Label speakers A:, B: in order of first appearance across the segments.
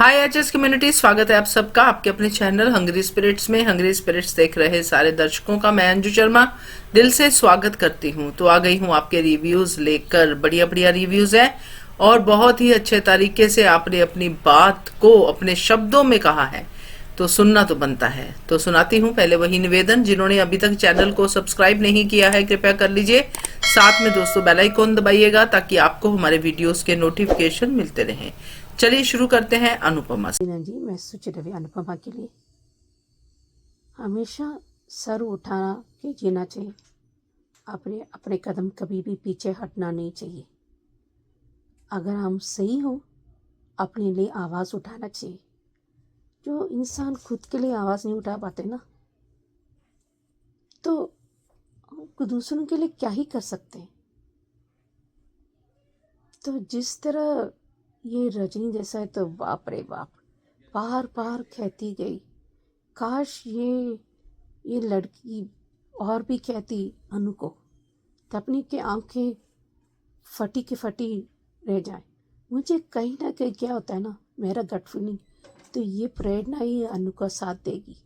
A: हाय HS community, स्वागत है आप सबका आपके अपने चैनल हंग्री स्पिरिट्स में। हंग्री स्पिरिट्स देख रहे सारे दर्शकों का मैं अंजू शर्मा दिल से स्वागत करती हूँ। तो आ गई हूँ आपके रिव्यूज लेकर। बढ़िया बढ़िया रिव्यूज है और बहुत ही अच्छे तरीके से आपने अपनी बात को अपने शब्दों में कहा है, तो सुनना तो बनता है। तो सुनाती हूँ। पहले वही निवेदन, जिन्होंने अभी तक चैनल को सब्सक्राइब नहीं किया है कृपया कर लीजिए। साथ में दोस्तों बेल आइकॉन दबाइएगा ताकि आपको हमारे वीडियोस के नोटिफिकेशन मिलते रहें। चलिए शुरू करते हैं अनुपमा से।
B: जी मैं सोच रही अनुपमा के लिए हमेशा सर उठा के जीना चाहिए। अपने अपने कदम कभी भी पीछे हटना नहीं चाहिए। अगर हम सही हो अपने लिए आवाज़ उठाना चाहिए। जो इंसान खुद के लिए आवाज़ नहीं उठा पाते ना, तो दूसरों के लिए क्या ही कर सकते हैं। तो जिस तरह ये रजनी जैसा है तो बाप रे बाप, बार बार कहती गई, काश ये लड़की और भी कहती अनु को, तपनी की आंखें फटी की फटी रह जाए। मुझे कहीं ना कहीं क्या होता है ना, मेरा गट फीलिंग तो ये प्रेरणा ही अनु का साथ देगी।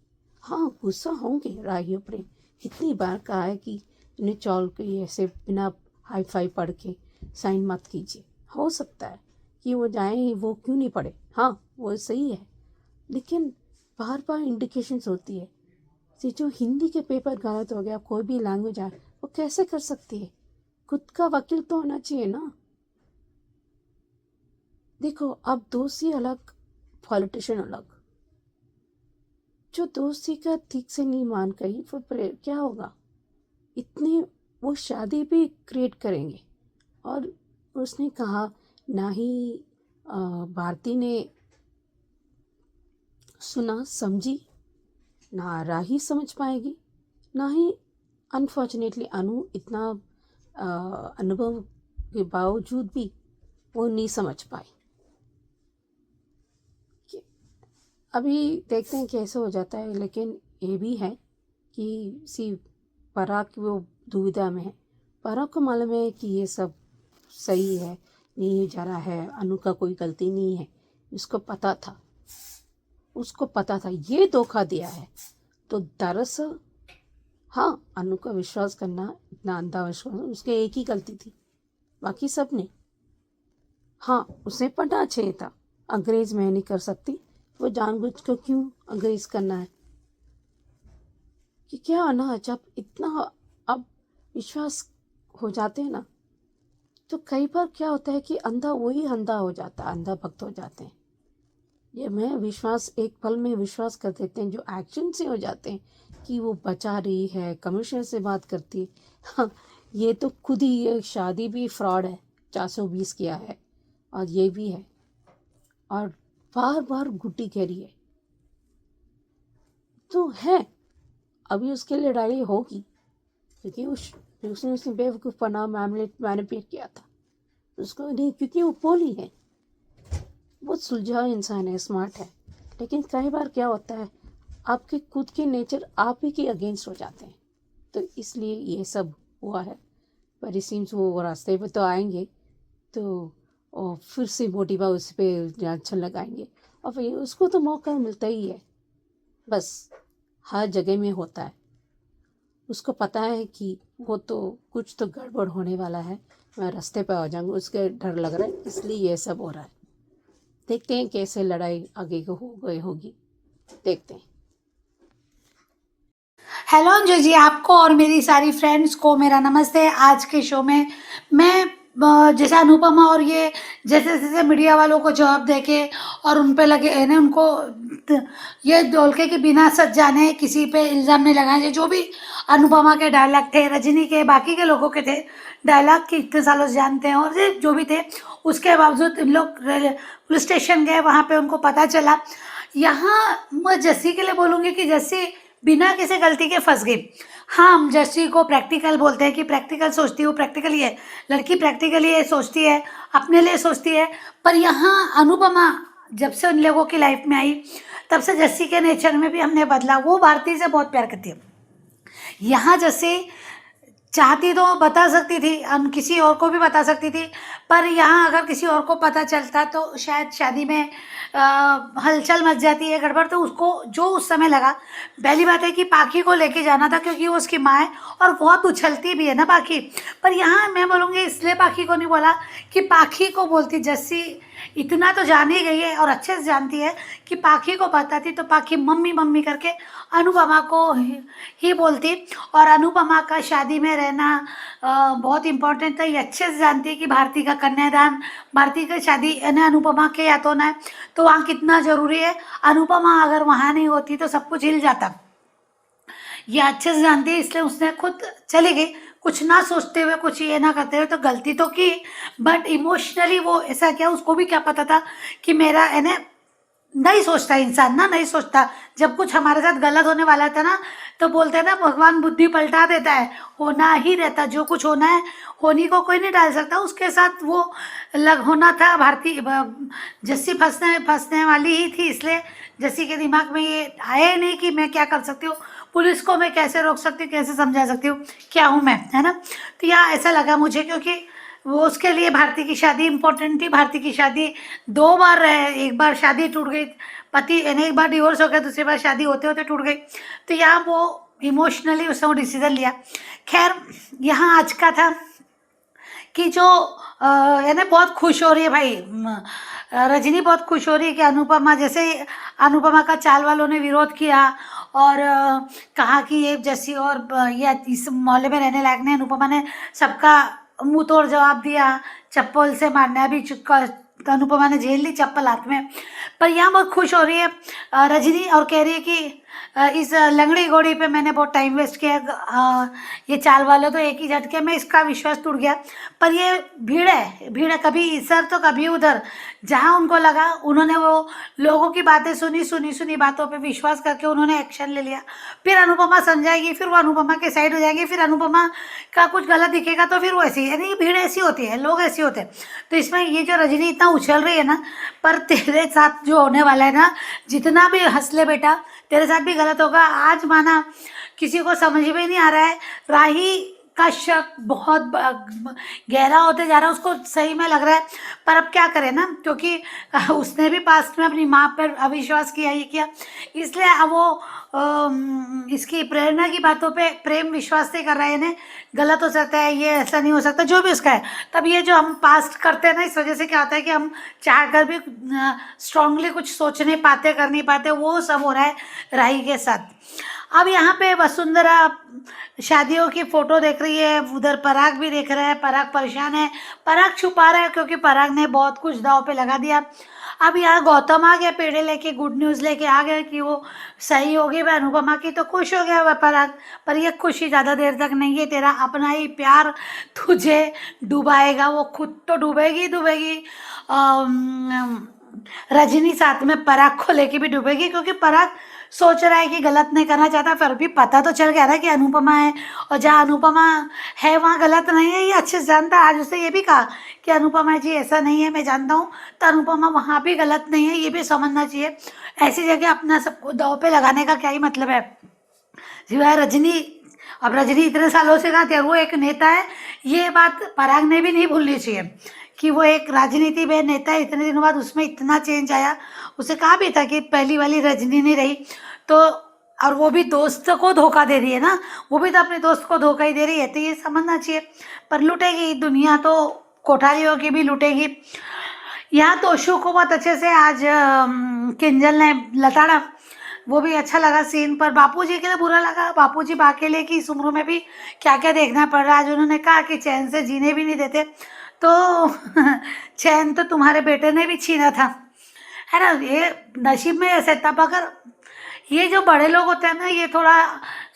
B: हाँ, गुस्सा होंगे राहियो प्रेम, इतनी बार कहा है कि इन्हें चौल के ऐसे बिना हाई फाई पढ़ के साइन मत कीजिए। हो सकता है कि वो जाएं, वो क्यों नहीं पढ़े, हाँ वो सही है, लेकिन बार बार इंडिकेशंस होती है। जो हिंदी के पेपर गलत हो गया, कोई भी लैंग्वेज आए, वो कैसे कर सकती है? खुद का वकील तो होना चाहिए ना। देखो, अब दोस्ती अलग, पॉलिटिशियन अलग। जो दोस्ती का ठीक से नहीं मान गई वो क्या होगा? इतनी वो शादी भी क्रिएट करेंगे। और उसने कहा ना ही भारती ने सुना समझी, ना राही समझ पाएगी, ना ही अनफॉर्चुनेटली अनु इतना अनुभव के बावजूद भी वो नहीं समझ पाई। अभी देखते हैं कैसे हो जाता है। लेकिन ये भी है कि पराग की वो दुविधा में है। पराग को मालूम है कि ये सब सही है, नहीं जा रहा है, अनु का कोई गलती नहीं है। उसको पता था ये धोखा दिया है। तो दरअसल हाँ, अनु का विश्वास करना इतना अंधा विश्वास, उसके एक ही गलती थी, बाकी सब ने। हाँ, उसे पढ़ना चाहिए था। अंग्रेज मैं नहीं कर सकती, वो जानबूझ कर क्यों अंग्रेज करना है? कि क्या ना, जब इतना अब विश्वास हो जाते हैं ना, तो कई बार क्या होता है कि अंधा वही अंधा हो जाता है, अंधा भक्त हो जाते हैं। ये मैं विश्वास एक पल में विश्वास कर देते हैं, जो एक्शन से हो जाते हैं कि वो बचा रही है, कमिश्नर से बात करती है। हाँ, ये तो खुद ही ये शादी भी फ्रॉड है, 420 किया है, और ये भी है, और बार बार गुड्डी कह रही है। तो है, अभी उसके लिए लड़ाई होगी, क्योंकि उसने बेवकूफ़ पना मैनिपुलेट किया था उसको नहीं, क्योंकि वो बोली है, बहुत सुलझा इंसान है, स्मार्ट है। लेकिन कई बार क्या होता है, आपके खुद के नेचर आप ही के अगेंस्ट हो जाते हैं, तो इसलिए ये सब हुआ है। पर इट सीम्स वो रास्ते पे तो आएंगे, तो और फिर से मोटिवा उस पर अच्छा लगाएंगे, और फिर उसको तो मौका मिलता ही है। बस हर जगह में होता है। उसको पता है कि वो तो कुछ तो गड़बड़ होने वाला है, मैं रास्ते पे आ जाऊंगा, उसके डर लग रहा है, इसलिए ये सब हो रहा है। देखते हैं कैसे लड़ाई आगे को हो गई होगी, देखते हैं।
C: हेलो अंजू जी, आपको और मेरी सारी फ्रेंड्स को मेरा नमस्ते। आज के शो में मैं जैसे अनुपमा और ये जैसे जैसे मीडिया वालों को जवाब देके और उन पे लगे है ना, उनको ये बोल के बिना सच जाने किसी पे इल्ज़ाम नहीं लगाए। जो भी अनुपमा के डायलॉग थे, रजनी के, बाकी के लोगों के थे डायलॉग कि इतने सालों से जानते हैं, और ये जो भी थे, उसके बावजूद इन लोग पुलिस स्टेशन गए, वहाँ पे उनको पता चला। यहाँ मैं जस्सी के लिए बोलूँगी कि जस्सी बिना किसी गलती के फंस गई। हाँ, हम जस्सी को प्रैक्टिकल बोलते हैं कि प्रैक्टिकल सोचती है, वो प्रैक्टिकल ही है, लड़की प्रैक्टिकली ये सोचती है, अपने लिए सोचती है। पर यहाँ अनुपमा जब से उन लोगों की लाइफ में आई, तब से जस्सी के नेचर में भी हमने बदला। वो भारती से बहुत प्यार करती है। यहाँ जैसे चाहती तो बता सकती थी, किसी और को भी बता सकती थी, पर यहाँ अगर किसी और को पता चलता तो शायद शादी में हलचल मच जाती है, गड़बड़। तो उसको जो उस समय लगा, पहली बात है कि पाखी को लेके जाना था क्योंकि वो उसकी माँ है और बहुत उछलती भी है ना पाखी। पर यहाँ मैं बोलूँगी इसलिए पाखी को नहीं बोला कि पाखी को बोलती। जस्सी इतना तो जान ही गई है और अच्छे से जानती है कि पाखी को पता थी तो पाखी मम्मी मम्मी करके अनुपमा को ही बोलती। और अनुपमा का शादी में रहना बहुत इम्पोर्टेंट था, ये अच्छे से जानती है कि भारती का कन्यादान, भारती का शादी यानी अनुपमा के या तो ना, तो वहाँ कितना ज़रूरी है। अनुपमा अगर वहाँ नहीं होती तो सब कुछ हिल जाता, ये अच्छे से जानती है, इसलिए उसने खुद चली गई, कुछ ना सोचते हुए, कुछ ये ना करते हुए। तो गलती तो की, बट इमोशनली वो ऐसा किया। उसको भी क्या पता था कि मेरा यानी नहीं सोचता इंसान ना, नहीं सोचता। जब कुछ हमारे साथ गलत होने वाला था ना, तो बोलते हैं ना भगवान बुद्धि पलटा देता है, होना ही रहता। जो कुछ होना है, होनी को कोई नहीं डाल सकता। उसके साथ वो होना था। भारती जस्सी फंसने वाली ही थी, इसलिए जस्सी के दिमाग में ये आया ही नहीं कि मैं क्या कर सकती हूँ, पुलिस को मैं कैसे रोक सकती हूँ, कैसे समझा सकती हूँ, क्या हूँ मैं, है ना। तो यहाँ ऐसा लगा मुझे, क्योंकि वो उसके लिए भारती की शादी इम्पोर्टेंट थी। भारती की शादी 2 बार है, एक बार शादी टूट गई, पति यानी एक बार डिवोर्स हो गया, दूसरी बार शादी होते होते टूट गई। तो यहाँ वो इमोशनली उसने वो डिसीजन लिया। खैर यहाँ आज का था कि जो यानी बहुत खुश हो रही है भाई, रजनी बहुत खुश हो रही है कि अनुपमा, जैसे अनुपमा का चाल वालों ने विरोध किया और कहा कि ये जैसी और ये इस मोहल्ले में रहने लायक नहीं, अनुपमा ने सबका मुंह तोड़ जवाब दिया, चप्पल से मारना भी चुका, तो अनुपमा ने झेल ली चप्पल हाथ में। पर यहाँ बहुत खुश हो रही है रजनी और कह रही है कि इस लंगड़ी घोड़ी पे मैंने बहुत टाइम वेस्ट किया, ये चाल वाले तो एक ही झटके में इसका विश्वास टूट गया। पर ये भीड़ है, कभी इधर तो कभी उधर, जहाँ उनको लगा उन्होंने वो लोगों की बातें सुनी बातों पे विश्वास करके उन्होंने एक्शन ले लिया। फिर अनुपमा समझाएगी, फिर वो अनुपमा के साइड हो जाएगी, फिर अनुपमा का कुछ गलत दिखेगा तो फिर वो ऐसी, यानी भीड़ ऐसी होती है, लोग ऐसे होते हैं। तो इसमें ये जो रजनी इतना उछल रही है ना, पर तेरे साथ जो होने वाला है ना, जितना भी हंस ले बेटा, तेरे साथ भी गलत होगा। आज माना किसी को समझ में नहीं आ रहा है, राही का शक बहुत गहरा होते जा रहा है, उसको सही में लग रहा है। पर अब क्या करें ना, क्योंकि उसने भी पास्ट में अपनी माँ पर अविश्वास किया, ये किया, इसलिए अब वो इसकी प्रेरणा की बातों पे प्रेम विश्वास नहीं कर रहा है। यानी गलत हो सकता है, ये ऐसा नहीं हो सकता, जो भी उसका है। तब ये जो हम पास्ट करते हैं ना, इस वजह से क्या होता है कि हम चाह कर भी स्ट्रांगली कुछ सोच नहीं पाते, कर नहीं पाते, वो सब हो रहा है राही के साथ। अब यहाँ पे वसुंधरा शादियों की फोटो देख रही है, उधर पराग भी देख रहा है। पराग परेशान है, पराग छुपा रहा है क्योंकि पराग ने बहुत कुछ दाव पे लगा दिया। अब यहाँ गौतम आ गया पेड़े लेके, गुड न्यूज़ लेके आ गया कि वो सही हो गई अनुपमा की, तो खुश हो गया वह पराग। पर ये खुशी ज़्यादा देर तक नहीं है, तेरा अपना ही प्यार तुझे डुबाएगा, वो खुद तो डूबेगी रजनी साथ में पराग को लेके भी डूबेगी, क्योंकि पराग सोच रहा है कि गलत नहीं करना चाहता, फिर भी पता तो चल गया ना कि अनुपमा है, और जहाँ अनुपमा है वहाँ गलत नहीं है, ये अच्छे से जानता है। आज उसने ये भी कहा कि अनुपमा जी ऐसा नहीं है, मैं जानता हूँ, तो अनुपमा वहाँ भी गलत नहीं है, ये भी समझना चाहिए। ऐसी जगह अपना सबको दाव पे लगाने का क्या ही मतलब है। सिवाय रजनी, अब रजनी इतने सालों से कहा थे, वो एक नेता है, ये बात पराग ने भी नहीं भूलनी चाहिए कि वो एक राजनीति में नेता है। इतने दिनों बाद उसमें इतना चेंज आया, उसे कहा भी था कि पहली वाली रजनी नहीं रही, तो और वो भी दोस्त को धोखा दे रही है ना, वो भी तो अपने दोस्त को धोखा ही दे रही है, तो ये समझना चाहिए। पर लुटेगी दुनिया, तो कोठारियों की भी लुटेगी। यहाँ तो अशोक को बहुत अच्छे से आज किंजल ने लताड़ा, वो भी अच्छा लगा सीन। पर बापूजी के लिए बुरा लगा, बापूजी बाकेले की इस उम्र में भी क्या क्या देखना पड़ रहा है। आज उन्होंने कहा कि चैन से जीने भी नहीं देते, तो चैन तो तुम्हारे बेटे ने भी छीना था, है ना। ये नसीब में ऐसे, तब अगर ये जो बड़े लोग होते हैं ना, ये थोड़ा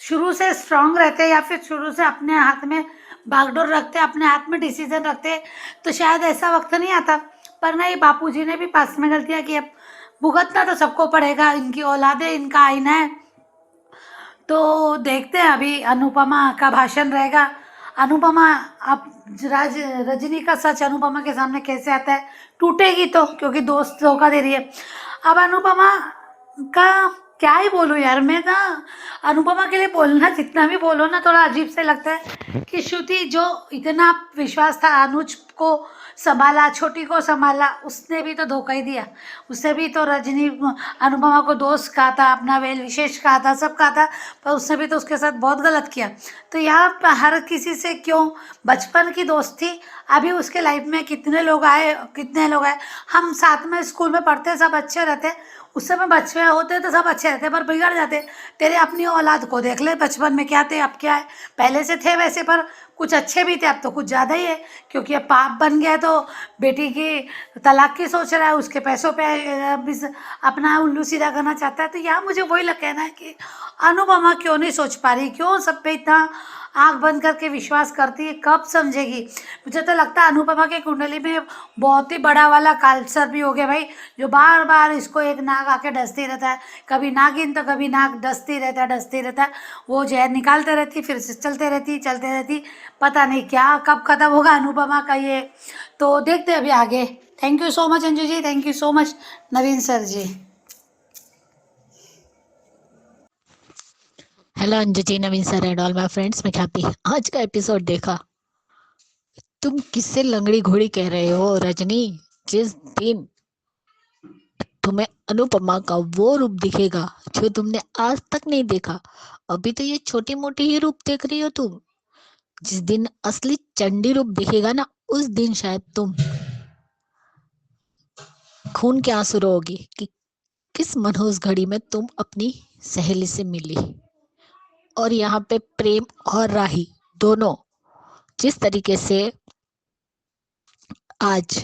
C: शुरू से स्ट्रांग रहते हैं या फिर शुरू से अपने हाथ में बागडोर रखते, अपने हाथ में डिसीजन रखते, तो शायद ऐसा वक्त नहीं आता। पर नहीं, बापूजी ने भी पास में गलतियाँ की, अब भुगतना तो सबको पड़ेगा, इनकी औलादे, इनका आईना है। तो देखते हैं अभी अनुपमा का भाषण रहेगा। अनुपमा, अब रजनी का सच अनुपमा के सामने कैसे आता है, टूटेगी तो, क्योंकि दोस्त धोखा दे रही है। अब अनुपमा का क्या ही बोलूं यार, मैं ना अनुपमा के लिए बोलना जितना भी बोलो ना थोड़ा अजीब से लगता है कि श्रुति जो इतना विश्वास था अनुज को संभाला, छोटी को संभाला, उसने भी तो धोखा ही दिया। उससे भी तो रजनी अनुपमा को दोस्त कहा था, अपना वेल विशेष कहा था, सब कहा था, पर उसने भी तो उसके साथ बहुत गलत किया। तो यहाँ पर हर किसी से क्यों, बचपन की दोस्ती, अभी उसके लाइफ में कितने लोग आए, हम साथ में स्कूल में पढ़ते, सब अच्छे रहते, उस समय बच्चे होते तो सब अच्छे रहते, पर बिगड़ जाते। तेरे अपनी औलाद को देख ले, बचपन में क्या थे अब क्या है, पहले से थे वैसे, पर कुछ अच्छे भी थे, अब तो कुछ ज़्यादा ही है, क्योंकि अब पाप बन गया तो बेटी की तलाक की सोच रहा है, उसके पैसों पे अपना उल्लू सीधा करना चाहता है। तो यहाँ मुझे वही लग कहना है कि अनुपमा क्यों नहीं सोच पा रही, क्यों सब पे इतना आंख बंद करके विश्वास करती है, कब समझेगी। मुझे तो लगता है अनुपमा के कुंडली में बहुत ही बड़ा वाला कालसर भी हो गया भाई, जो बार बार इसको एक नाग आके डसती रहता है, कभी नागिन तो कभी नाग डसती रहता है। वो जहर निकालते रहती, फिर से चलते रहती, पता नहीं क्या कब खत्म होगा अनुपमा का ये, तो देखते हैं अभी आगे। Thank you so much Anju ji, thank you so much Naveen sir ji.
D: Hello Anju ji, Naveen sir and all my friends, मैं ख्याति। आज का एपिसोड देखा? तुम किससे लंगड़ी घोड़ी कह रहे हो रजनी? जिस दिन तुम्हें अनुपमा का वो रूप दिखेगा जो तुमने आज तक नहीं देखा, अभी तो ये छोटी मोटी ही रूप देख रही हो तुम, जिस दिन असली चंडी रूप दिखेगा ना, उस दिन शायद तुम खून के आंसू रोओगी कि किस मनहूस घड़ी में तुम अपनी सहेली से मिली। और यहाँ पे प्रेम और राही दोनों जिस तरीके से आज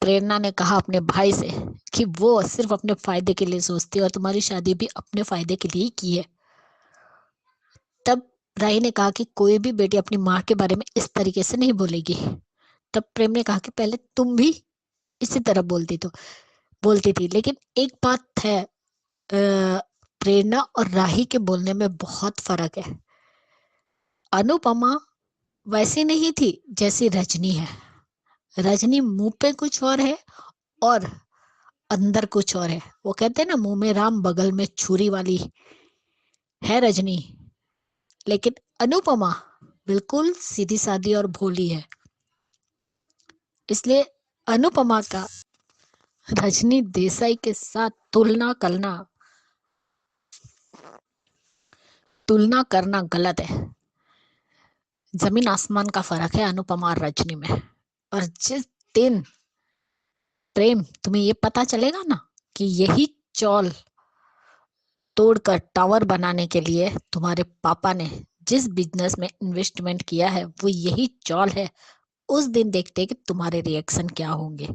D: प्रेरणा ने कहा अपने भाई से कि वो सिर्फ अपने फायदे के लिए सोचती है और तुम्हारी शादी भी अपने फायदे के लिए ही की है, तब राही ने कहा कि कोई भी बेटी अपनी माँ के बारे में इस तरीके से नहीं बोलेगी। तब प्रेम ने कहा कि पहले तुम भी इसी तरह बोलती थी, लेकिन एक बात है, प्रेरणा और राही के बोलने में बहुत फर्क है। अनुपमा वैसी नहीं थी जैसी रजनी है। रजनी मुंह पे कुछ और है और अंदर कुछ और है। वो कहते हैं ना, मुंह में राम बगल में छुरी वाली है रजनी, लेकिन अनुपमा बिल्कुल सीधी सादी और भोली है। इसलिए अनुपमा का रजनी देसाई के साथ तुलना करना गलत है। जमीन आसमान का फर्क है अनुपमा और रजनी में। और जिस दिन प्रेम तुम्हें ये पता चलेगा ना कि यही चौल तोड़कर टावर बनाने के लिए तुम्हारे पापा ने जिस बिजनेस में इन्वेस्टमेंट किया है वो यही चौल है, उस दिन देखते हैं कि तुम्हारे रिएक्शन क्या होंगे।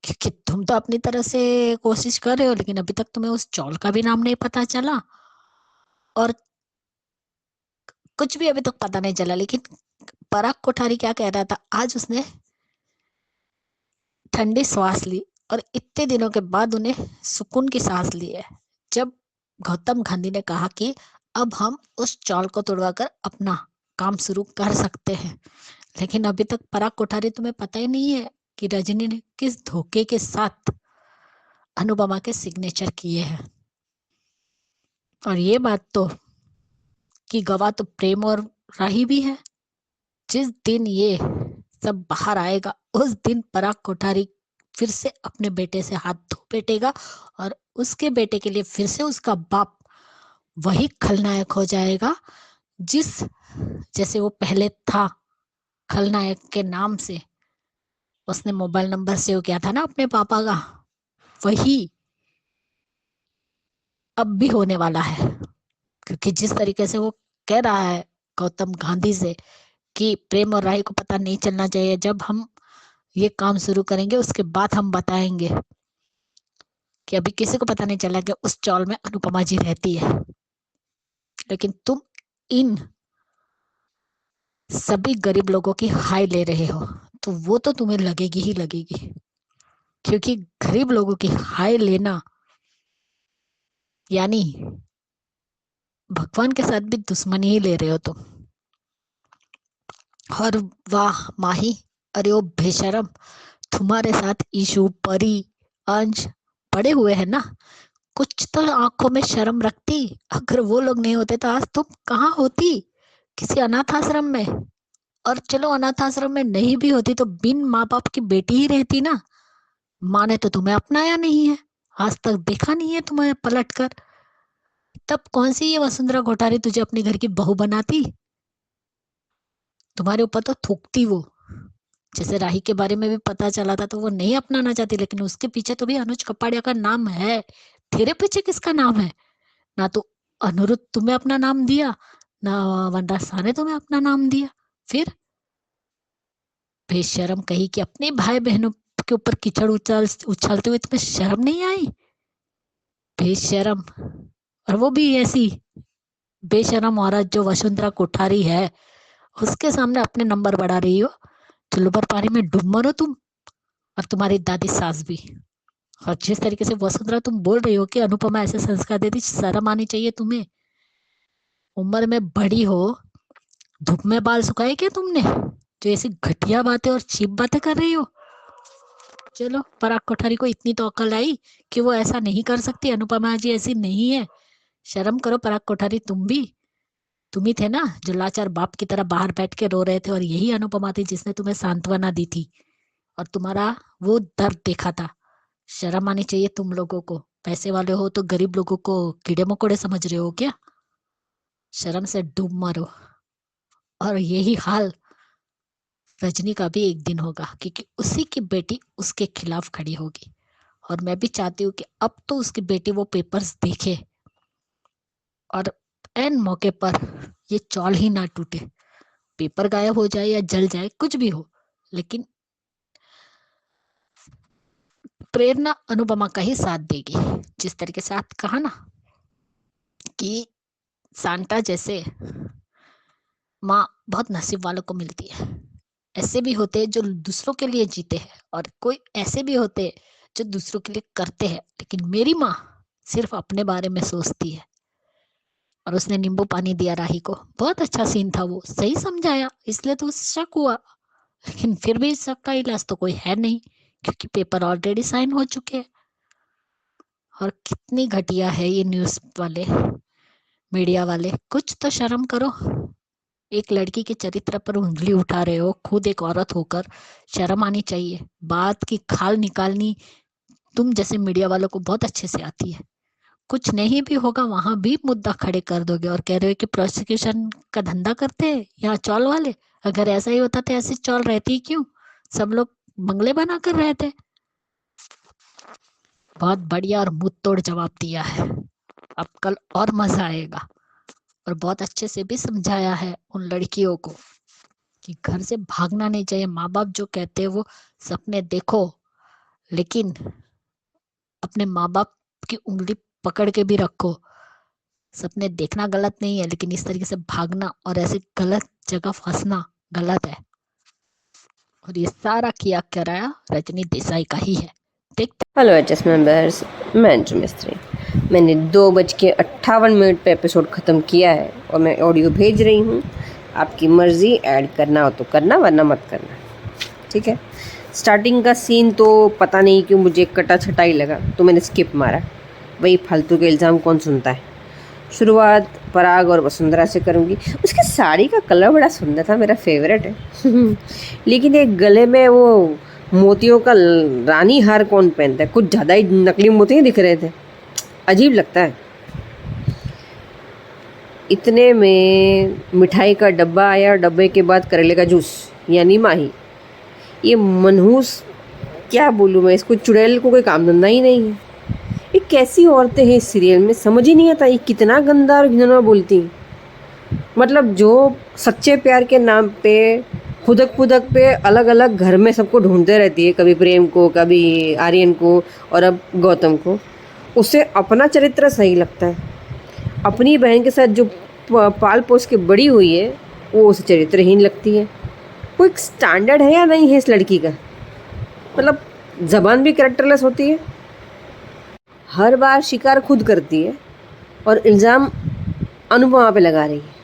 D: क्योंकि तुम तो अपनी तरह से कोशिश कर रहे हो, लेकिन अभी तक तुम्हें उस चौल का भी नाम नहीं पता चला और कुछ भी अभी तक पता नहीं चला। लेकिन पराग कोठारी क्या कह रहा था, आज उसने ठंडी श्वास ली और इतने दिनों के बाद उन्हें सुकून की सांस ली है, जब गौतम गांधी ने कहा कि अब हम उस चौल को तोड़वाकर अपना काम शुरू कर सकते हैं। लेकिन अभी तक पराग कोठारी तुम्हें पता ही नहीं है कि रजनी ने किस धोखे के साथ अनुपमा के सिग्नेचर किए हैं। और ये बात तो कि गवाह तो प्रेम और राही भी है। जिस दिन ये सब बाहर आएगा उस दिन पराग कोठारी फिर से अपने बेटे से हाथ धो बैठेगा और उसके बेटे के लिए फिर से उसका बाप वही खलनायक हो जाएगा जैसे वो पहले था। खलनायक के नाम से उसने मोबाइल नंबर सेव किया था ना अपने पापा का, वही अब भी होने वाला है। क्योंकि जिस तरीके से वो कह रहा है गौतम गांधी से कि प्रेम और राही को पता नहीं चलना चाहिए, जब हम ये काम शुरू करेंगे उसके बाद हम बताएंगे, कि अभी किसी को पता नहीं चला कि उस चौल में अनुपमा जी रहती है। लेकिन तुम इन सभी गरीब लोगों की हाय ले रहे हो, तो वो तो तुम्हें लगेगी ही लगेगी, क्योंकि गरीब लोगों की हाय लेना यानी भगवान के साथ भी दुश्मनी ही ले रहे हो तुम। और वाह माही, अरे ओ बेशरम, तुम्हारे साथ ईशु, परी, अंश पड़े हुए हैं ना, कुछ तो आंखों में शर्म रखती। अगर वो लोग नहीं होते तो आज तुम कहाँ होती? किसी अनाथ आश्रम में। और चलो अनाथ आश्रम में नहीं भी होती तो बिन माँ बाप की बेटी ही रहती ना। माँ ने तो तुम्हें अपनाया नहीं है, आज तक देखा नहीं है तुम्हें पलट कर। तब कौन सी ये वसुंधरा कोठारी तुझे अपने घर की बहू बनाती? तुम्हारे ऊपर तो थूकती वो। जैसे राही के बारे में भी पता चला था तो वो नहीं अपनाना चाहती, लेकिन उसके पीछे तो भी अनुज कपाड़िया का नाम है। तेरे पीछे किसका नाम है? ना तो अनिरुद्ध तुम्हें अपना नाम दिया, ना वनराज शाह ने तुम्हें अपना नाम दिया। फिर बेशरम कही कि अपने भाई बहनों के ऊपर कीचड़ उछालते हुए तुम्हें शर्म नहीं आई? बेशरम। और वो भी ऐसी बेशरम औरत जो वसुंधरा कोठारी है, उसके सामने अपने नंबर बढ़ा रही हो। चुल्लू पानी में डूब मरो तुम और तुम्हारी दादी सास भी। और जिस तरीके से वसुंधरा तुम बोल रही हो कि अनुपमा ऐसे संस्कार देती, शर्म आनी चाहिए तुम्हें। उम्र में बड़ी हो, धूप में बाल सुखाए क्या तुमने जो ऐसी घटिया बातें और चीप बातें कर रही हो? चलो पराग कोठारी को इतनी तो अकल आई कि वो ऐसा नहीं कर सकती। अनुपमा जी ऐसी नहीं है। शर्म करो पराग कोठारी, तुम भी। तुम ही थे ना जो लाचार बाप की तरह बाहर बैठ के रो रहे थे, और यही अनुपमा थी जिसने तुम्हें सांत्वना दी थी और तुम्हारा वो दर्द देखा था। शर्म आनी चाहिए तुम लोगों को। पैसे वाले हो तो गरीब लोगों को कीड़े मकोड़े समझ रहे हो क्या? शर्म से डूब मरो। और यही हाल रजनी का भी एक दिन होगा, क्योंकि उसी की बेटी उसके खिलाफ खड़ी होगी। और मैं भी चाहती हूँ कि अब तो उसकी बेटी वो पेपर्स देखे और एन मौके पर ये चौल ही ना टूटे। पेपर गायब हो जाए या जल जाए, कुछ भी हो, लेकिन प्रेरणा अनुपमा का ही साथ देगी। जिस तरीके से आप कहा ना कि सांता जैसे माँ बहुत नसीब वालों को मिलती है, ऐसे भी होते हैं जो दूसरों के लिए जीते हैं, और कोई ऐसे भी होते हैं जो दूसरों के लिए करते हैं। लेकिन मेरी माँ सिर्फ अपने बारे में सोचती है। और उसने नींबू पानी दिया राही को। बहुत अच्छा सीन था, वो सही समझाया, इसलिए तो शक हुआ। लेकिन फिर भी शक का इलाज तो कोई है नहीं, क्योंकि पेपर ऑलरेडी साइन हो चुके हैं। और कितनी घटिया है ये न्यूज़ वाले, मीडिया वाले। कुछ तो शर्म करो। एक लड़की के चरित्र पर उंगली उठा रहे हो, खुद एक औरत होकर। शर्म आनी चाहिए। बात की खाल निकालनी तुम जैसे मीडिया वालों को बहुत अच्छे से आती है। कुछ नहीं भी होगा वहां भी मुद्दा खड़े कर दोगे और कह रहे हो कि प्रोसिक्यूशन का धंधा करते हैं यहाँ चौल वाले। अगर ऐसा ही होता तो ऐसी चौल रहती क्यों? सब लोग बंगले बना कर रहते। बहुत बढ़िया और मुंह तोड़ जवाब दिया है। अब कल और मजा आएगा। और बहुत अच्छे से भी समझाया है उन लड़कियों को कि घर से भागना नहीं चाहिए। माँ बाप जो कहते हैं वो सपने देखो, लेकिन अपने माँ बाप की उंगली पकड़ के भी रखो। सपने देखना गलत नहीं है, लेकिन इस तरीके से भागना और ऐसे गलत जगह फंसना गलत है। और ये सारा किया कराया रजनी देसाई का ही है। देखते
E: हेलो एचएस मेंबर्स, मैं अंजू मिस्त्री। मैंने 2:58 पे एपिसोड ख़त्म किया है और मैं ऑडियो भेज रही हूँ। आपकी मर्ज़ी, ऐड करना हो तो करना, वरना मत करना, ठीक है। स्टार्टिंग का सीन तो पता नहीं क्यों मुझे कटा छटा ही लगा, तो मैंने स्किप मारा। वही फालतू के इल्ज़ाम कौन सुनता है। शुरुआत पराग और वसुंधरा से करूँगी। उसकी साड़ी का कलर बड़ा सुंदर था, मेरा फेवरेट है। लेकिन एक गले में वो मोतियों का रानी हार कौन पहनता है? कुछ ज़्यादा ही नकली मोती दिख रहे थे, अजीब लगता है। इतने में मिठाई का डब्बा आया और डब्बे के बाद करेले का जूस, यानी माही। ये मनहूस, क्या बोलूँ मैं इसको, चुड़ैल को कोई काम धंधा ही नहीं है। ये कैसी औरतें हैं इस सीरियल में, समझ ही नहीं आता। ये कितना गंदा और घिनौना बोलती। मतलब जो सच्चे प्यार के नाम पे खुदक पुदक पे अलग अलग घर में सबको ढूंढते रहती है, कभी प्रेम को, कभी आर्यन को और अब गौतम को। उसे अपना चरित्र सही लगता है। अपनी बहन के साथ जो पाल पोस के बड़ी हुई है वो उसे चरित्रहीन लगती है। कोई स्टैंडर्ड है या नहीं है इस लड़की का? मतलब ज़बान भी कैरेक्टरलेस होती है। हर बार शिकार खुद करती है और इल्ज़ाम अनुपमा पे लगा रही है।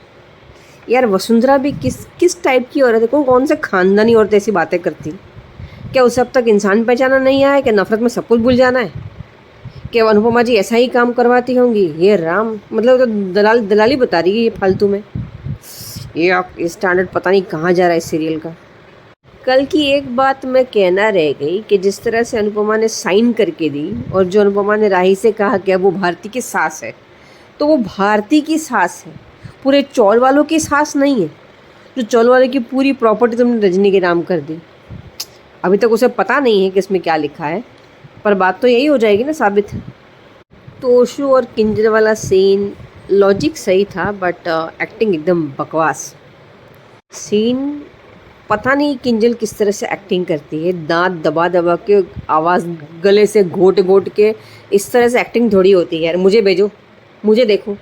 E: यार वसुंधरा भी किस टाइप की औरत है? कौन से खानदानी औरत ऐसी बातें करती? क्या उसे अब तक इंसान पहचाना नहीं आया? क्या नफरत में सब कुछ भूल जाना है? कि अब अनुपमा जी ऐसा ही काम करवाती होंगी। ये राम, मतलब तो दलाली बता रही है ये फालतू में। ये स्टैंडर्ड पता नहीं कहाँ जा रहा है इस सीरियल का। कल की एक बात मैं कहना रह गई कि जिस तरह से अनुपमा ने साइन करके दी और जो अनुपमा ने राही से कहा कि अब वो भारती की सास है, तो वो भारती की सास है, पूरे चौल वालों की सास नहीं है। जो चौल वाले की पूरी प्रॉपर्टी तुमने रजनी के नाम कर दी। अभी तक उसे पता नहीं है कि इसमें क्या लिखा है, पर बात तो यही हो जाएगी ना साबित। तोशु और किंजल वाला सीन लॉजिक सही था, बट एक्टिंग एकदम बकवास। सीन पता नहीं किंजल किस तरह से एक्टिंग करती है, दांत दबा दबा के, आवाज़ गले से घोट घोट के, इस तरह से एक्टिंग थोड़ी होती है यार। मुझे भेजो, मुझे देखो।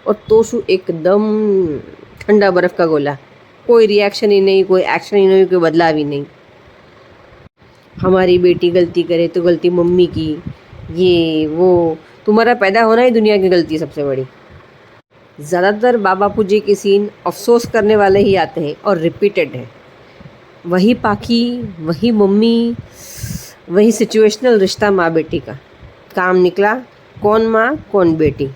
E: और तोशु एकदम ठंडा बर्फ़ का गोला, कोई रिएक्शन ही नहीं, कोई एक्शन ही नहीं, कोई बदलाव ही नहीं। हमारी बेटी गलती करे तो गलती मम्मी की, ये वो, तुम्हारा पैदा होना ही दुनिया की गलती सबसे बड़ी। ज़्यादातर बाबा पूजी के सीन अफसोस करने वाले ही आते हैं और रिपीटेड है। वही पाखी, वही मम्मी, वही सिचुएशनल रिश्ता माँ बेटी का। काम निकला, कौन माँ कौन बेटी।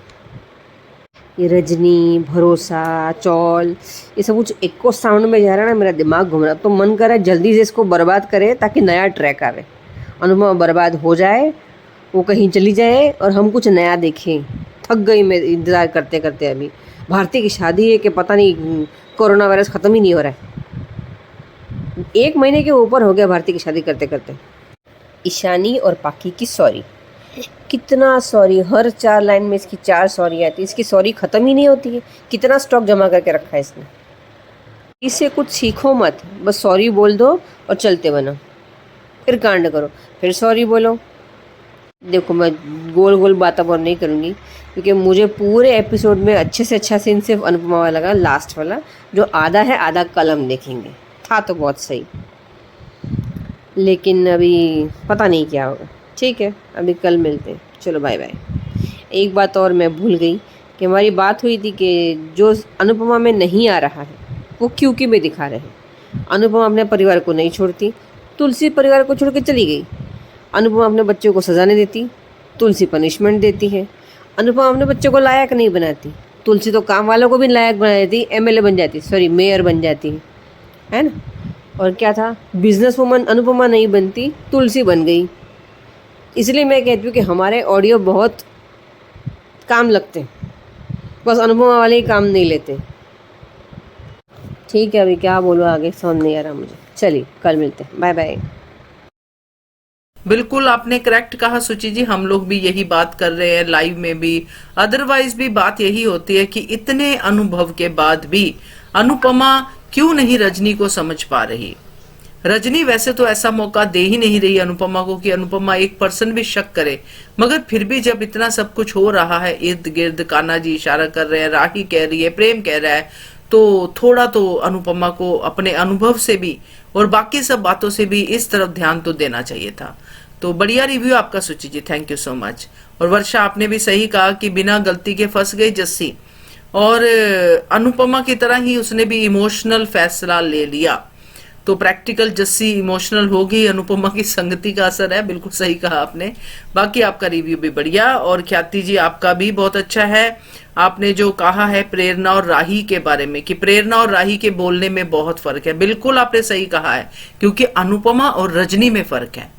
E: ये रजनी, भरोसा, चौल, ये सब कुछ एक को साउंड में जा रहा है ना, मेरा दिमाग घूम रहा। तो मन कर रहा है जल्दी से इसको बर्बाद करे ताकि नया ट्रैक आवे। अनुपमा बर्बाद हो जाए, वो कहीं चली जाए और हम कुछ नया देखें। थक गई मैं इंतज़ार करते करते। अभी भारती की शादी है कि पता नहीं कोरोना वायरस ख़त्म ही नहीं हो रहा है। 1 महीने के ऊपर हो गया भारती की शादी करते करते। ईशानी और पाकी की सॉरी, कितना सॉरी, हर 4 लाइन में इसकी 4 सॉरी आती है। इसकी सॉरी ख़त्म ही नहीं होती है। कितना स्टॉक जमा करके रखा है इसने। इससे कुछ सीखो मत, बस सॉरी बोल दो और चलते बनो। फिर कांड करो, फिर सॉरी बोलो। देखो मैं गोल गोल बातें और नहीं करूँगी, क्योंकि मुझे पूरे एपिसोड में अच्छे से अच्छा सीन सिर्फ अनुपमा वाला लगा, लास्ट वाला, जो आधा है आधा कल हम देखेंगे। था तो बहुत सही, लेकिन अभी पता नहीं क्या होगा। ठीक है, अभी कल मिलते हैं। चलो बाय बाय। एक बात और मैं भूल गई कि हमारी बात हुई थी कि जो अनुपमा में नहीं आ रहा है वो क्यूकी में दिखा रहे हैं। अनुपमा अपने परिवार को नहीं छोड़ती, तुलसी परिवार को छोड़ के चली गई। अनुपमा अपने बच्चों को सज़ा नहीं देती, तुलसी पनिशमेंट देती है। अनुपमा अपने बच्चों को लायक नहीं बनाती, तुलसी तो काम वालों को भी लायक बना देती, एमएलए बन जाती, सॉरी मेयर बन जाती है ना। और क्या था, बिजनेस वूमन अनुपमा नहीं बनती, तुलसी बन गई। इसलिए मैं कहती हूँ कि हमारे ऑडियो बहुत काम लगते हैं, बस अनुपमा वाले ही काम नहीं लेते। ठीक है, अभी क्या बोलूँ आगे समझ नहीं आ रहा मुझे। चलिए कल मिलते हैं, बाय बाय।
A: बिल्कुल आपने करेक्ट कहा सुचि जी, हम लोग भी यही बात कर रहे हैं लाइव में भी, अदरवाइज भी बात यही होती है कि इतने अनुभव के बाद भी अनुपमा क्यों नहीं रजनी को समझ पा रही। रजनी वैसे तो ऐसा मौका दे ही नहीं रही अनुपमा को कि अनुपमा 1% भी शक करे, मगर फिर भी जब इतना सब कुछ हो रहा है इर्द गिर्द, कान्हा जी इशारा कर रहे हैं, राही कह रही है, प्रेम कह रहा है, तो थोड़ा तो अनुपमा को अपने अनुभव से भी और बाकी सब बातों से भी इस तरफ ध्यान तो देना चाहिए था। तो बढ़िया रिव्यू आपका सुचि जी, थैंक यू सो मच। और वर्षा आपने भी सही कहा कि बिना गलती के फंस गई जस्सी, और अनुपमा की तरह ही उसने भी इमोशनल फैसला ले लिया, तो प्रैक्टिकल जस्सी इमोशनल होगी। अनुपमा की संगति का असर है, बिल्कुल सही कहा आपने। बाकी आपका रिव्यू भी बढ़िया, और ख्याति जी आपका भी बहुत अच्छा है। आपने जो कहा है प्रेरणा और राही के बारे में कि प्रेरणा और राही के बोलने में बहुत फर्क है, बिल्कुल आपने सही कहा है, क्योंकि अनुपमा और रजनी में फर्क है।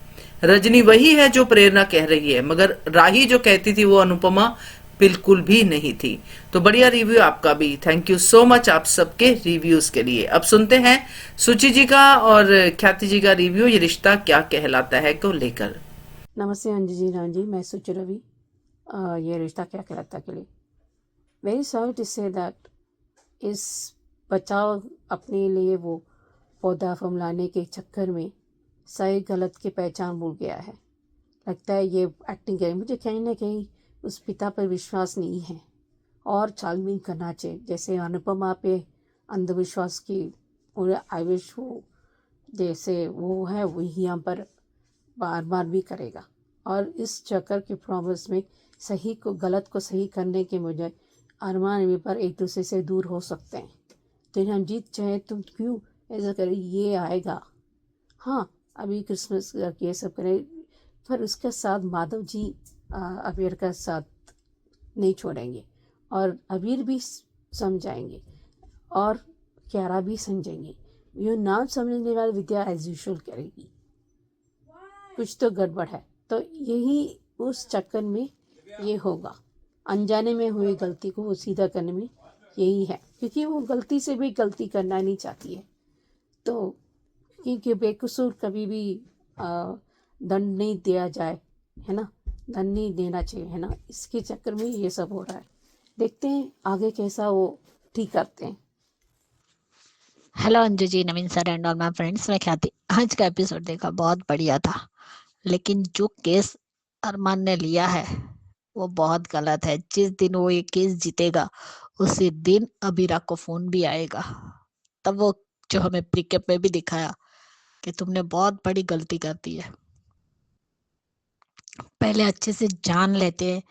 A: रजनी वही है जो प्रेरणा कह रही है, मगर राही जो कहती थी वो अनुपमा बिल्कुल भी नहीं थी। तो बढ़िया रिव्यू आपका भी, थैंक यू सो मच आप सबके रिव्यूज के लिए। अब सुनते हैं सुचि जी का और ख्याति जी का रिव्यू, ये रिश्ता क्या कहलाता है को लेकर।
B: नमस्ते अंजू जी, राम जी, मैं सुचि रवि। ये रिश्ता क्या कहलाता है के लिए very sorry to say that इस बचाव अपने लिए वो पौधा फम लाने के चक्कर में सही गलत की पहचान भूल गया है। लगता है ये एक्टिंग करें, मुझे कहीं ना कहीं उस पिता पर विश्वास नहीं है और छानबीन करना चाहिए। जैसे अनुपमा पे अंधविश्वास की पूरे आविश हो, जैसे वो है वही यहाँ पर बार बार भी करेगा, और इस चक्कर के प्रॉब्लम्स में सही को गलत को सही करने के बजाय अरमान पर एक दूसरे से दूर हो सकते हैं। तो हम जीत चाहे तुम क्यों ऐसा करें, ये आएगा। हाँ, अभी क्रिसमस ये सब करें, पर उसके साथ माधव जी अबीर का साथ नहीं छोड़ेंगे और अबीर भी समझाएंगे और क्यारा भी समझेंगे। ये नाम समझने वाली विद्या एज यूजुअल करेगी, कुछ तो गड़बड़ है। तो यही उस चक्कर में ये होगा, अनजाने में हुई गलती को वो सीधा करने में यही है, क्योंकि वो गलती से भी गलती करना नहीं चाहती है। तो क्योंकि बेकसूर कभी भी दंड नहीं दिया जाए, है ना, दंड नहीं देना चाहिए, है ना, इसके चक्कर में ये सब हो रहा है। देखते हैं आगे कैसा वो ठीक करते हैं।
D: Hello Anju ji, Naveen sir and all my friends, मैं ख्याति। आज का एपिसोड देखा, बहुत बढ़िया था, लेकिन जो केस अरमान ने लिया है वो बहुत गलत है। जिस दिन वो ये केस जीतेगा उसी दिन अबीरा को फोन भी आएगा। तब वो जो हमें प्रीकेप में भी दिखाया कि तुमने बहुत बड़ी गलती कर दी है। पहले अच्छे से जान लेते,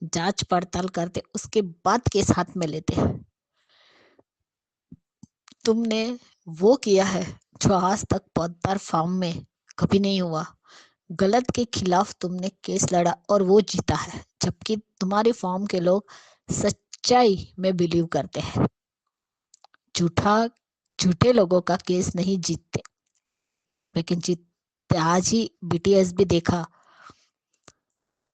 D: जांच पड़ताल करते, उसके बाद केस हाथ में लेते। तुमने वो किया है जो आज तक पौधदार फार्म में कभी नहीं हुआ। गलत के खिलाफ तुमने केस लड़ा और वो जीता है, जबकि तुम्हारे फॉर्म के लोग सच्चाई में बिलीव करते हैं। झूठे लोगों का केस नहीं जीतते, लेकिन जीतते। आज ही बीटीएस भी देखा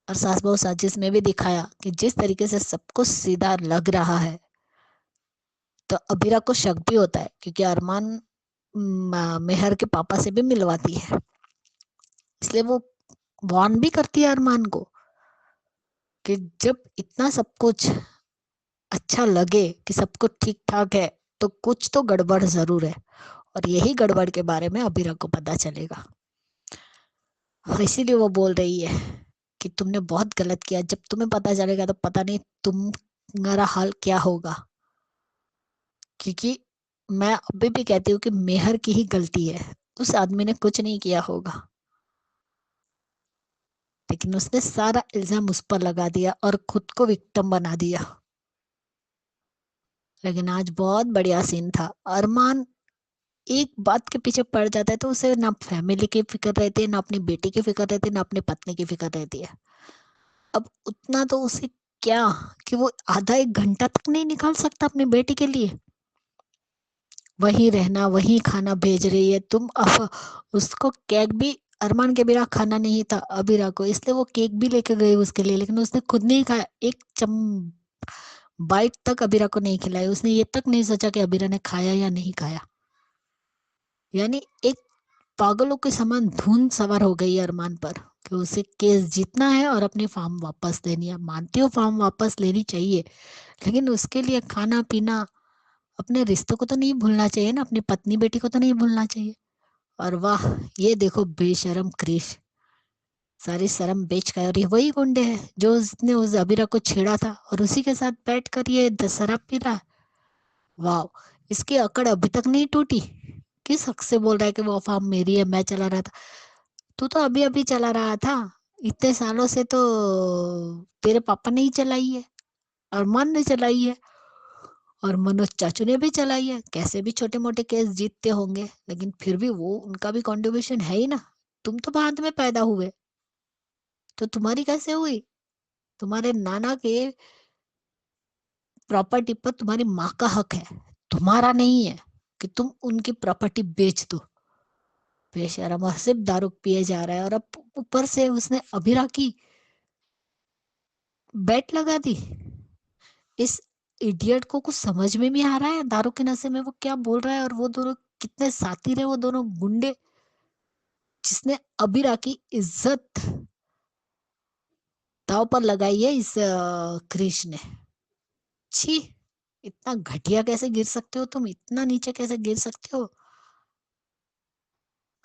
D: और सास बहू साजिश में भी दिखाया कि जिस तरीके से सबको सीधा लग रहा है, तो अबीरा को शक भी होता है, क्योंकि अरमान मेहर के पापा से भी मिलवाती है, इसलिए वो वार्न भी करती है अरमान को कि जब इतना सब कुछ अच्छा लगे कि सब कुछ ठीक ठाक है, तो कुछ तो गड़बड़ जरूर है, और यही गड़बड़ के बारे में अबीरा को पता चलेगा। और इसीलिए वो बोल रही है कि तुमने बहुत गलत किया। जब तुम्हें पता चलेगा तो पता नहीं तुम्हारा हाल क्या होगा, क्योंकि मैं अभी भी कहती हूँ कि मेहर की ही गलती है, उस आदमी ने कुछ नहीं किया होगा, लेकिन उसने सारा इल्जाम उस पर लगा दिया और खुद को विक्टिम बना दिया। लेकिन आज बहुत बढ़िया सीन था। अरमान एक बात के पीछे पड़ जाता है तो उसे ना फैमिली की फिक्र रहती है, ना अपनी बेटी की फिक्र रहती है, ना अपनी पत्नी की फिक्र रहती है। अब उतना तो उसे क्या कि वो आधा एक घंटा तक नहीं निकाल सकता अपनी बेटी के लिए। वहीं रहना, वहीं खाना भेज रही है तुम। उसको केक भी अरमान के बिना खाना नहीं था अबीरा को, इसलिए वो केक भी लेके गई उसके लिए, लेकिन उसने खुद नहीं खाया। एक बाइट तक अबीरा को नहीं खिलाई। उसने ये तक नहीं सोचा कि अबीरा ने खाया या नहीं खाया। यानी एक पागलों के समान धुन सवार हो गई अरमान पर कि उसे केस जीतना है और अपनी फार्म वापस लेनी है। मानती हो फार्म वापस लेनी चाहिए, लेकिन उसके लिए खाना पीना, अपने रिश्तों को तो नहीं भूलना चाहिए ना, अपनी पत्नी बेटी को तो नहीं भूलना चाहिए। और वाह, ये देखो बेशरम क्रिश सारी शर्म बेच कर, और ये वही गुंडे है जो उसने उस अबीरा को छेड़ा था और उसी के साथ बैठ कर ये शराब पी रहा है। वाह, इसकी अकड़ अभी तक नहीं टूटी। किस हक से बोल रहा है कि वो फार्म मेरी है, मैं चला रहा था। तू तो अभी अभी चला रहा था, इतने सालों से तो तेरे पापा ने ही चलाई है, अरमान ने चलाई है, और मनोज चाचू ने भी चलाई है। कैसे भी छोटे मोटे केस जीतते होंगे, लेकिन फिर भी वो उनका भी कंट्रीब्यूशन है ही ना। तुम तो बाद में पैदा हुए, तो तुम्हारी कैसे हुई? तुम्हारे नाना के प्रॉपर्टी पर तुम्हारी माँ का हक है, तुम्हारा नहीं है कि तुम उनकी प्रॉपर्टी बेच दो। बेशरम, और सिर्फ दारू पिए जा रहा है, और अब ऊपर से उसने अभिरा की बेट लगा दी। इस इडियट को कुछ समझ में भी आ रहा है दारू के नशे में वो क्या बोल रहा है? और वो दोनों कितने साथी रहे, वो दोनों गुंडे, जिसने अभिरा की इज्जत दाव पर लगाई है इस क्रिश ने। छी, इतना घटिया कैसे गिर सकते हो तुम? इतना नीचे कैसे गिर सकते हो?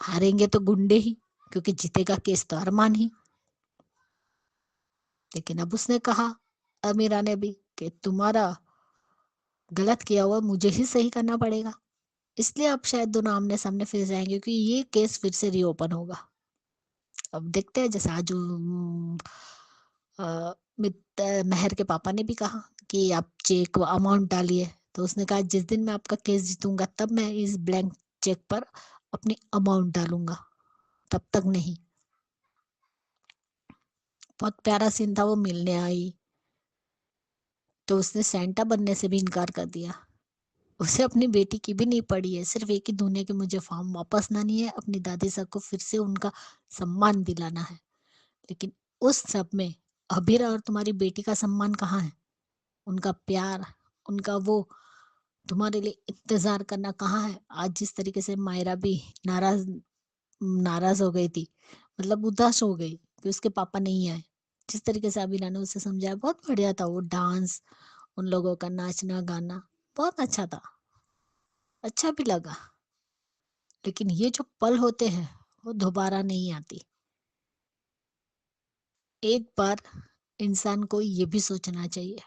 D: हारेंगे तो गुंडे ही, क्योंकि जीतेगा केस तो अरमान ही। लेकिन अब उसने कहा, अमीरा ने भी, कि तुम्हारा गलत किया हुआ मुझे ही सही करना पड़ेगा। इसलिए अब शायद दोनों आमने सामने फिर जाएंगे, क्योंकि ये केस फिर से रीओपन होगा। अब देखते हैं। जैसे आज मेहर के पापा ने भी कहा कि आप चेक अमाउंट डालिए, तो उसने कहा जिस दिन मैं आपका केस जीतूंगा तब मैं इस ब्लैंक चेक पर अपनी अमाउंट डालूंगा, तब तक नहीं। बहुत प्यारा सीन था। वो मिलने आई तो उसने सेंटा बनने से भी इनकार कर दिया। उसे अपनी बेटी की भी नहीं पड़ी है, सिर्फ एक ही धुन है कि मुझे फॉर्म वापस लानी है, अपनी दादी साहब को फिर से उनका सम्मान दिलाना है। लेकिन उस सब में अभीरा और तुम्हारी बेटी का सम्मान कहाँ है? उनका प्यार, उनका वो तुम्हारे लिए इंतजार करना कहाँ है? आज जिस तरीके से मायरा भी नाराज नाराज हो गई थी, मतलब उदास हो गई कि उसके पापा नहीं आए। जिस तरीके से अभीरा ने उसे समझाया, बहुत बढ़िया था वो डांस, उन लोगों का नाचना गाना बहुत अच्छा था, अच्छा भी लगा। लेकिन ये जो पल होते हैं वो दोबारा नहीं आती। एक बार इंसान को ये भी सोचना चाहिए,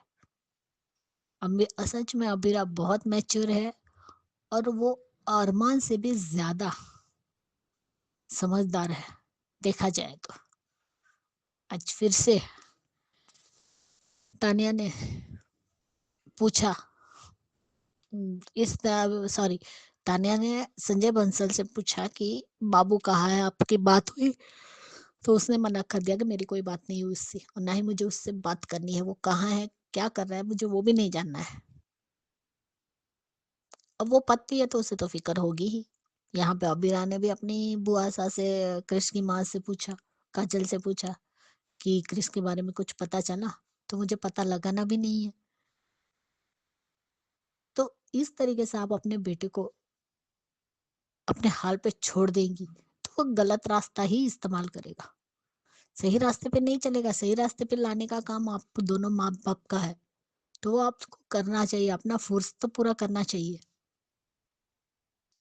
D: सच में अबीरा बहुत मैच्योर है और वो अरमान से भी ज्यादा समझदार है देखा जाए तो। आज फिर से तानिया ने पूछा, सॉरी, तानिया ने संजय बंसल से पूछा कि बाबू कहाँ है, आपकी बात हुई? तो उसने मना कर दिया कि मेरी कोई बात नहीं हुई उससे, और ना ही मुझे उससे बात करनी है। वो कहाँ है, क्या कर रहा है, मुझे वो भी नहीं जानना है। अब वो पति है तो उसे तो फिक्र होगी ही। यहाँ पे अबीरा ने भी अपनी बुआ सास से, क्रिश की माँ से पूछा, काजल से पूछा कि क्रिश के बारे में कुछ पता चला? तो मुझे पता लगाना भी नहीं है। तो इस तरीके से आप अपने बेटे को अपने हाल पे छोड़ देंगी तो वो गलत रास्ता ही इस्तेमाल करेगा, सही रास्ते पे नहीं चलेगा। सही रास्ते पे लाने का काम आप दोनों माँ बाप का है, तो वो आपको करना चाहिए, अपना फर्ज तो पूरा करना चाहिए।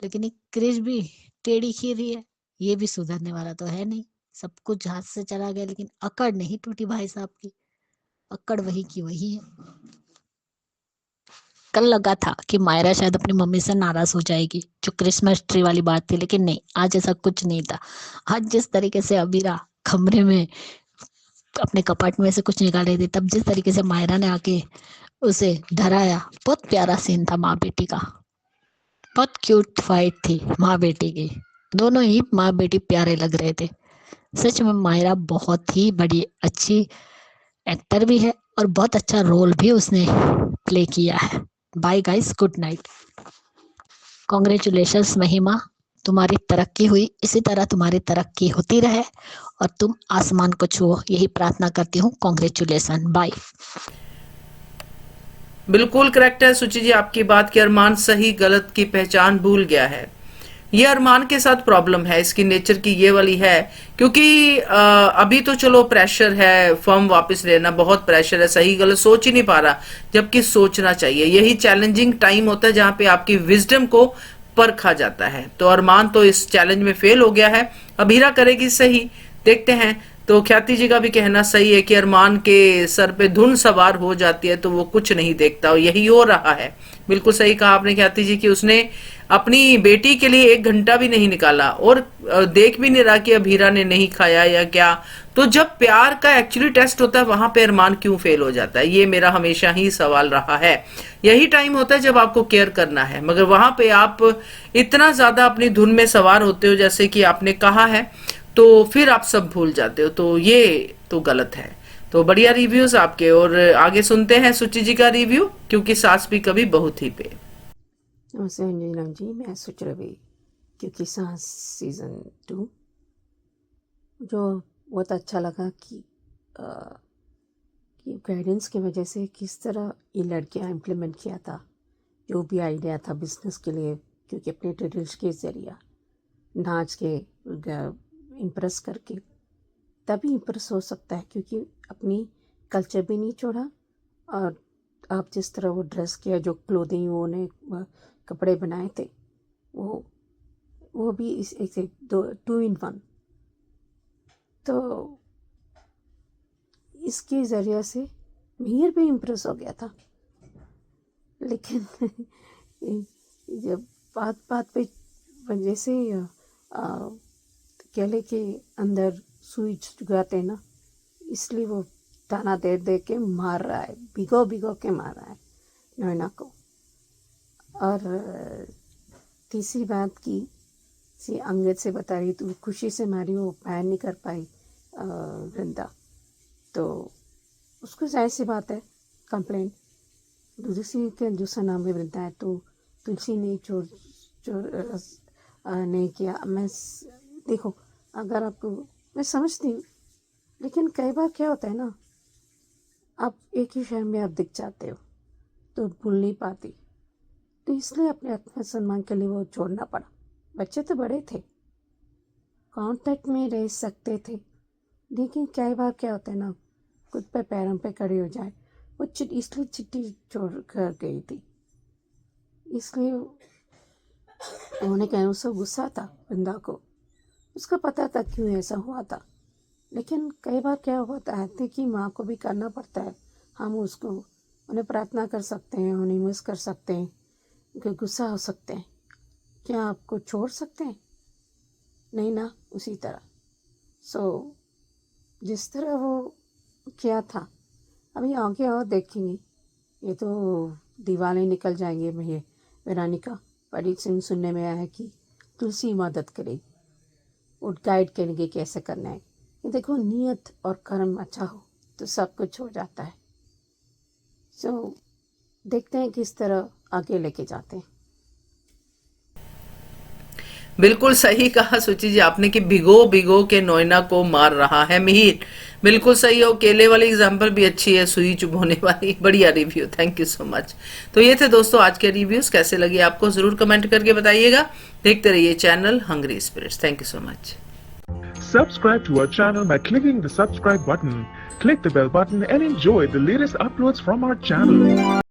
D: लेकिन एक क्रिश भी टेढ़ी खीरी है, ये भी सुधरने वाला तो है नहीं। सब कुछ हाथ से चला गया लेकिन अकड़ नहीं टूटी भाई साहब की, अकड़ वही की वही है। कल लगा था कि मायरा शायद अपनी मम्मी से नाराज हो जाएगी, जो क्रिसमस ट्री वाली बात थी, लेकिन नहीं, आज ऐसा कुछ नहीं था। आज जिस तरीके से अबीरा कमरे में अपने कपाट में से कुछ निकाल रही थी, तब जिस तरीके से मायरा ने आके उसे डराया, बहुत प्यारा सीन था माँ बेटी का। बहुत क्यूट फाइट थी माँ बेटी की, दोनों ही माँ बेटी प्यारे लग रहे थे। सच में मायरा बहुत ही बड़ी अच्छी एक्टर भी है और बहुत अच्छा रोल भी उसने प्ले किया है। Bye guys, good night. Congratulations Mahima, तुम्हारी तरक्की हुई, इसी तरह तुम्हारी तरक्की होती रहे और तुम आसमान को छुओ, यही प्रार्थना करती हूँ। Congratulation, bye.
A: बिल्कुल करेक्ट है सुचि जी आपकी बात कि अरमान सही गलत की पहचान भूल गया है। ये अरमान के साथ प्रॉब्लम है, इसकी नेचर की ये वाली है, क्योंकि अभी तो चलो प्रेशर है, फॉर्म वापस लेना बहुत प्रेशर है, सही गलत सोच ही नहीं पा रहा, जबकि सोचना चाहिए। यही चैलेंजिंग टाइम होता है जहां पे आपकी विजडम को परखा जाता है। तो अरमान तो इस चैलेंज में फेल हो गया है, अभीरा करेगी सही, देखते हैं। तो ख्याति जी का भी कहना सही है कि अरमान के सर पे धुन सवार हो जाती है तो वो कुछ नहीं देखता, और यही हो रहा है। बिल्कुल सही कहा आपने ख्याति जी कि उसने अपनी बेटी के लिए 1 घंटा भी नहीं निकाला, और देख भी नहीं रहा कि अभीरा ने नहीं खाया या क्या। तो जब प्यार का एक्चुअली टेस्ट होता है वहां पे अरमान क्यों फेल हो जाता है, ये मेरा हमेशा ही सवाल रहा है। यही टाइम होता है जब आपको केयर करना है, मगर वहां पे आप इतना ज्यादा अपनी धुन में सवार होते हो जैसे कि आपने कहा है, तो फिर आप सब भूल जाते हो, तो ये तो गलत है। तो बढ़िया रिव्यूज आपके, और आगे सुनते हैं सुचि जी का रिव्यू, क्योंकि सास भी कभी बहू थी पे।
B: नमस्ते अंजना जी, मैं सुच रवि, क्योंकि सांस सीज़न 2 जो बहुत अच्छा लगा कि गाइडेंस की वजह से किस तरह ये लड़कियां इम्प्लीमेंट किया था जो भी आइडिया था बिजनेस के लिए, क्योंकि अपने ट्रेडिश के ज़रिया नाच के इम्प्रेस करके तभी इम्प्रेस हो सकता है, क्योंकि अपनी कल्चर भी नहीं छोड़ा। और आप जिस तरह वो ड्रेस किया, जो क्लोथिंग उन्होंने कपड़े बनाए थे, वो भी इस एक 2 in 1। तो इसके ज़रिए से मीर भी इम्प्रेस हो गया था। लेकिन जब बात बात पे वजह से केले के अंदर सुई चुगाते ना, इसलिए वो ताना दे दे के मार रहा है, भिगो भिगो के मार रहा है नैना को। और तीसरी बात की सी अंगद से बता रही, तू खुशी से मारी, वो पैर नहीं कर पाई वृंदा। तो उसको जाहिर सी बात है कंप्लेन तुलसी के दूसरा नाम भी बनता है, तो तुलसी ने चोर चोर नहीं किया। देखो, अगर आपको मैं समझती हूँ, लेकिन कई बार क्या होता है ना, आप एक ही शहर में आप दिख जाते हो तो भूल नहीं पाती, तो इसलिए अपने आत्मसम्मान के लिए वो छोड़ना पड़ा। बच्चे तो बड़े थे, कांटेक्ट में रह सकते थे, लेकिन कई बार क्या होता है ना, खुद पे पैरों पे खड़े हो जाए। वो इसलिए चिट्ठी छोड़ कर गई थी, इसलिए उन्होंने कहा उसको गुस्सा था बंदा को, उसका पता था क्यों ऐसा हुआ था। लेकिन कई बार क्या होता है कि माँ को भी करना पड़ता है, हम उसको उन्हें प्रार्थना कर सकते हैं, उन्हें मिस कर सकते हैं, उनके गुस्सा हो सकते हैं, क्या आपको छोड़ सकते हैं? नहीं ना। उसी तरह जिस तरह वो किया था, अभी आगे और देखेंगे, ये तो दिवाली निकल जाएंगे। ये वेरानिका बड़ी सुनने में आया है कि तुलसी मदद करेगी, वो गाइड करेंगे कैसे करना है। ये देखो, नियत और कर्म अच्छा हो तो सब कुछ हो जाता है। देखते हैं किस तरह आगे लेके जाते हैं।
A: बिल्कुल सही कहा सुचि जी आपने कि भिगो भिगो के नोयना को मार रहा है मिहिर। बिल्कुल सही हो। केले वाली एग्जाम्पल भी अच्छी है, सुई चुभोने वाली। बढ़िया review, thank you so much. तो ये थे दोस्तों आज के रिव्यूज, कैसे लगे आपको जरूर कमेंट करके बताइएगा। देखते रहिए channel hungry spirits. Thank you so much.
F: Subscribe to our channel by clicking the subscribe button. Click the bell button and enjoy the latest uploads from our channel.